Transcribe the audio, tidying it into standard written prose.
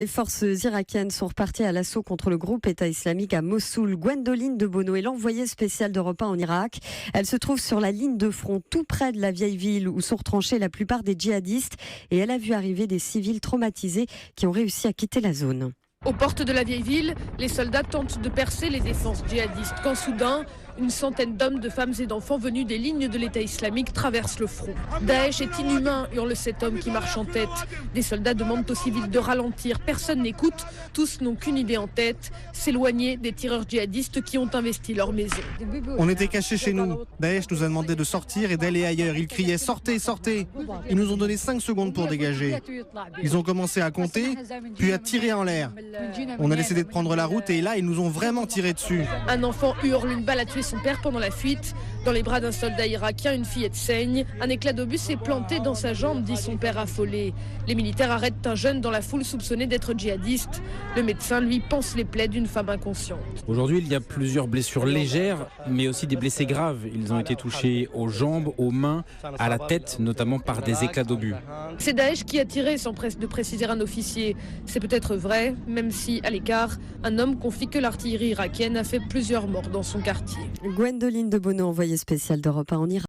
Les forces irakiennes sont reparties à l'assaut contre le groupe État islamique à Mossoul. Gwendoline de Bono est l'envoyée spéciale d'Europe 1 en Irak. Elle se trouve sur la ligne de front, tout près de la vieille ville où sont retranchés la plupart des djihadistes. Et elle a vu arriver des civils traumatisés qui ont réussi à quitter la zone. Aux portes de la vieille ville, les soldats tentent de percer les défenses djihadistes quand soudain, une centaine d'hommes, de femmes et d'enfants venus des lignes de l'État islamique traversent le front. Daesh est inhumain, hurle cet homme qui marche en tête. Des soldats demandent aux civils de ralentir. Personne n'écoute. Tous n'ont qu'une idée en tête, s'éloigner des tireurs djihadistes qui ont investi leur maison. On était cachés chez nous. Daesh nous a demandé de sortir et d'aller ailleurs. Ils criaient « Sortez, sortez !» Ils nous ont donné 5 secondes pour dégager. Ils ont commencé à compter, puis à tirer en l'air. On a décidé de prendre la route et là, ils nous ont vraiment tiré dessus. Un enfant hurle, une balle a tué son père pendant la fuite. Dans les bras d'un soldat irakien, une fillette saigne. Un éclat d'obus s'est planté dans sa jambe, dit son père affolé. Les militaires arrêtent un jeune dans la foule soupçonné d'être djihadiste. Le médecin, lui, panse les plaies d'une femme inconsciente. Aujourd'hui, il y a plusieurs blessures légères, mais aussi des blessés graves. Ils ont été touchés aux jambes, aux mains, à la tête, notamment par des éclats d'obus. C'est Daesh qui a tiré, sans de préciser un officier. C'est peut-être vrai, même si, à l'écart, un homme confie que l'artillerie irakienne a fait plusieurs morts dans son quartier. Gwendoline de Bono, envoyée spéciale d'Europe 1 en Irak.